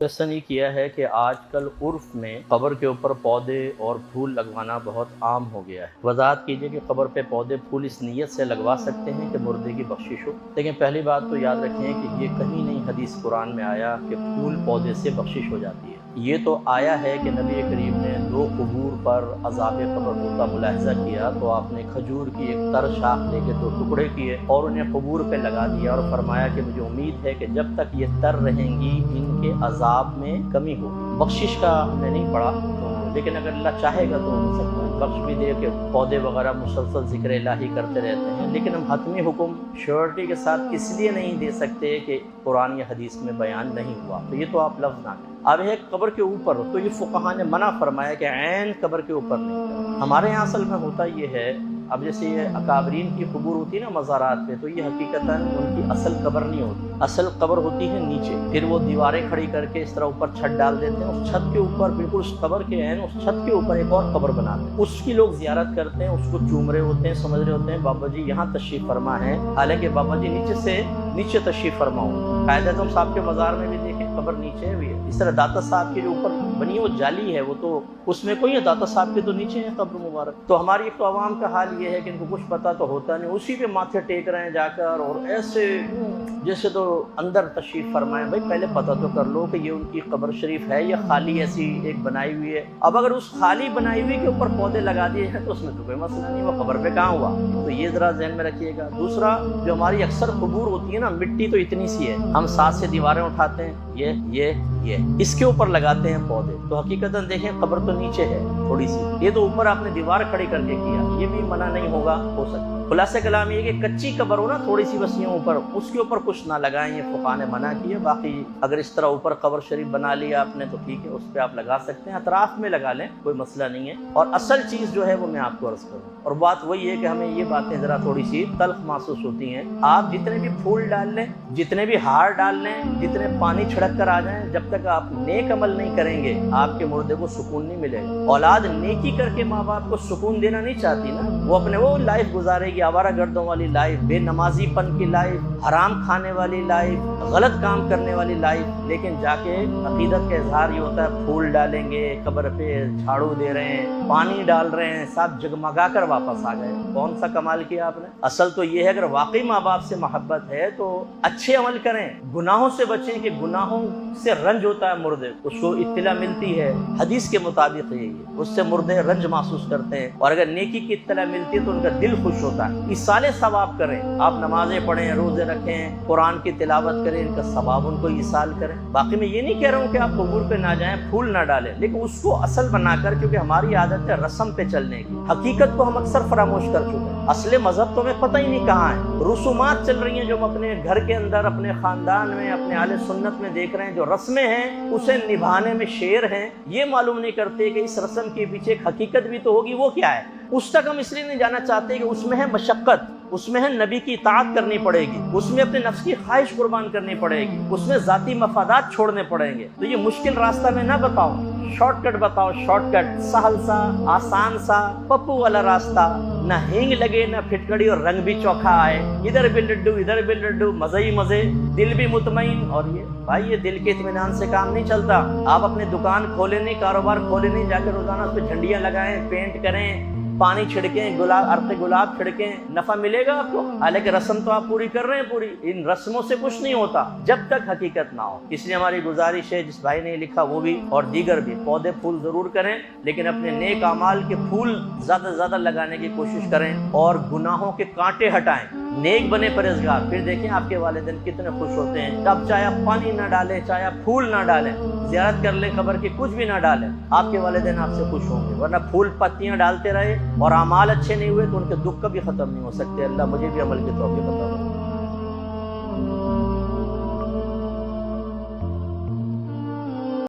ایسا نہیں کیا ہے کہ آج کل عرف میں قبر کے اوپر پودے اور پھول لگوانا بہت عام ہو گیا ہے۔ وضاحت کیجئے کہ قبر پہ پودے پھول اس نیت سے لگوا سکتے ہیں کہ مردے کی بخشش ہو، لیکن پہلی بات تو یاد رکھیں کہ یہ کہیں نہیں حدیث قرآن میں آیا کہ پھول پودے سے بخشش ہو جاتی ہے۔ یہ تو آیا ہے کہ نبی کریم نے 2 قبور پر عذاب قبر ہوتا ملاحظہ کیا تو آپ نے کھجور کی ایک تر شاخ لے کے 2 ٹکڑے کیے اور انہیں قبور پہ لگا دیا اور فرمایا کہ مجھے امید ہے کہ جب تک یہ تر رہیں گی ان کے عذاب میں کمی ہوگی۔ بخشش کا ہم نے نہیں پڑھا لیکن اگر اللہ چاہے گا تو ہو سکتا ہے بخش بھی دے کہ پودے وغیرہ مسلسل ذکر الہی کرتے رہتے ہیں، لیکن ہم حتمی حکم شیورٹی کے ساتھ اس لیے نہیں دے سکتے کہ قرآن یا حدیث میں بیان نہیں ہوا، تو یہ تو آپ لفظ نہ لیں۔ اب ہے قبر کے اوپر تو یہ فقہا نے منع فرمایا کہ عین قبر کے اوپر نہیں۔ ہمارے یہاں اصل میں ہوتا یہ ہے، اب جیسے یہ اکابرین کی قبور ہوتی ہے نا مزارات پہ، تو یہ حقیقتاً ان کی اصل قبر نہیں ہوتی، اصل قبر ہوتی ہے نیچے، پھر وہ دیواریں کھڑی کر کے اس طرح اوپر چھت ڈال دیتے ہیں، اس چھت کے اوپر بالکل اس قبر کے عین اس چھت کے اوپر ایک اور قبر بناتے ہیں، اس کی لوگ زیارت کرتے ہیں، اس کو چوم رہے ہوتے ہیں، سمجھ رہے ہوتے ہیں بابا جی یہاں تشریف فرما ہے، حالانکہ بابا جی نیچے تشریف فرما ہو۔ قائد اعظم صاحب کے مزار میں بھی دیکھیں قبر نیچے ہوئی ہے، اس طرح داتا صاحب کے جو اوپر بنی وہ جالی ہے، وہ تو اس میں کوئی ہے، داتا صاحب کے تو نیچے ہے قبر مبارک۔ تو ہماری ایک تو عوام کا حال یہ ہے کہ ان کو کچھ پتہ تو ہوتا نہیں، اسی پہ ماتھے ٹیک رہے ہیں جا کر، اور ایسے جیسے تو اندر تشریف فرمائیں۔ بھائی پہلے پتہ تو کر لو کہ یہ ان کی قبر شریف ہے یا خالی ایسی ایک بنائی ہوئی ہے۔ اب اگر اس خالی بنائی ہوئی کے اوپر پودے لگا دیے ہیں تو اس میں تو کوئی مسئلہ نہیں، وہ قبر پہ کہاں ہوا، تو یہ ذرا ذہن میں رکھیے گا۔ دوسرا، جو ہماری اکثر قبور ہوتی ہے نا، مٹی تو اتنی سی ہے، ہم ساتھ سے دیواریں اٹھاتے ہیں، یہ اس کے اوپر لگاتے ہیں پودے، تو حقیقتاً دیکھیں قبر تو نیچے ہے تھوڑی سی، یہ تو اوپر آپ نے دیوار کھڑی کر کے کیا، یہ بھی منع نہیں ہوگا، ہو سکتا۔ خلاصہ کلام یہ کہ کچی قبر ہو نا تھوڑی سی وسیع اوپر، اس کے اوپر کچھ نہ لگائیں، یہ فقہا نے منع کیا۔ باقی اگر اس طرح اوپر قبر شریف بنا لیا آپ نے تو ٹھیک ہے، اس پہ آپ لگا سکتے ہیں، اطراف میں لگا لیں، کوئی مسئلہ نہیں ہے۔ اور اصل چیز جو ہے وہ میں آپ کو عرض کروں، اور بات وہی ہے کہ ہمیں یہ باتیں ذرا تھوڑی سی تلخ محسوس ہوتی ہیں۔ آپ جتنے بھی پھول ڈال لیں، جتنے بھی ہار ڈال لیں، جتنے پانی چھڑک کر آ جائیں، جب تک آپ نیک عمل نہیں کریں گے آپ کے مردے کو سکون نہیں ملے گا۔ اولاد نیکی کر کے ماں باپ کو سکون دینا نہیں چاہتی نا، وہ اپنے وہ لائف گزارے گی، آوارہ گردوں والی لائف، بے نمازی پن کی لائف، حرام کھانے والی لائف، غلط کام کرنے والی لائف، لیکن جا کے عقیدت کا اظہار یہ ہوتا ہے پھول ڈالیں گے، قبر پہ جھاڑو دے رہے ہیں، پانی ڈال رہے ہیں، سب جگمگا کر واپس آ گئے۔ کون سا کمال کیا آپ نے؟ اصل تو یہ ہے اگر واقعی ماں باپ سے محبت ہے تو اچھے عمل کریں، گناہوں سے بچیں، کہ گناہوں سے رنج ہوتا ہے مردے، اس کو اطلاع ملتی ہے، حدیث کے مطابق یہی ہے، اس سے مردے رنج محسوس کرتے ہیں، اور اگر نیکی کی اطلاع ملتی ہے تو ان کا دل خوش ہوتا ہے۔ ایصال ثواب کریں، آپ نمازیں پڑھیں، روزے رکھیں، قرآن کی تلاوت کریں، ان کا ثواب ان کو ایصال کریں۔ باقی میں یہ نہیں کہہ رہا ہوں کہ آپ قبور پہ نہ جائیں، پھول نہ ڈالیں، لیکن اس کو اصل بنا کر، کیونکہ ہماری عادت ہے رسم پہ چلنے کی، حقیقت کو ہم اکثر فراموش کر چکے ہیں۔ اصل مذہب تو ہمیں پتہ ہی نہیں کہاں ہے، رسومات چل رہی ہیں جو ہم اپنے گھر کے اندر، اپنے خاندان میں، اپنے اہل سنت میں دیکھ رہے ہیں، جو رسمیں ہیں اسے نبھانے میں شیر ہیں، یہ معلوم نہیں کرتے کہ اس رسم کے پیچھے ایک حقیقت بھی تو ہوگی، وہ کیا ہے؟ اس تک ہم اس لیے نہیں جانا چاہتے کہ اس میں ہے مشقت، اس میں ہے نبی کی اطاعت کرنی پڑے گی، اس میں اپنے نفس کی خواہش قربان کرنی پڑے گی، اس میں ذاتی مفادات چھوڑنے پڑیں گے۔ تو یہ مشکل راستہ میں نہ بتاؤ، شارٹ کٹ بتاؤ، شارٹ کٹ، سہل سا، آسان سا، پپو والا راستہ، نہ ہینگ لگے نہ پھٹکڑی اور رنگ بھی چوکھا آئے، ادھر بھی لڈو ادھر بھی لڈو، مزے ہی مزے، دل بھی مطمئن۔ اور یہ بھائی یہ دل کے اطمینان سے کام نہیں چلتا۔ آپ اپنے دکان کھولے نہیں، کاروبار کھولے نہیں، جا کے روزانہ اس پہ جھنڈیاں لگائیں، پینٹ کریں، پانی چھڑکیں، عرق گلاب چھڑکیں، نفع ملے گا آپ کو؟ حالانکہ رسم تو آپ پوری کر رہے ہیں، پوری ان رسموں سے کچھ نہیں ہوتا جب تک حقیقت نہ ہو۔ اس لیے ہماری گزارش ہے، جس بھائی نے لکھا وہ بھی اور دیگر بھی، پودے پھول ضرور کریں، لیکن اپنے نیک اعمال کے پھول زیادہ سے زیادہ لگانے کی کوشش کریں، اور گناہوں کے کانٹے ہٹائیں، نیک بنے پرہیزگار، پھر دیکھیں آپ کے والدین کتنے خوش ہوتے ہیں۔ اب چاہے آپ پانی نہ ڈالیں، چاہے آپ پھول نہ ڈالیں، زیارت کر لیں قبر کی، کچھ بھی نہ ڈالیں، آپ کے والدین آپ سے خوش ہوں گے۔ ورنہ پھول پتیاں ڈالتے رہے اور اعمال اچھے نہیں ہوئے تو ان کے دکھ کبھی ختم نہیں ہو سکتے۔ اللہ مجھے بھی عمل کی توفیق عطا فرمائے۔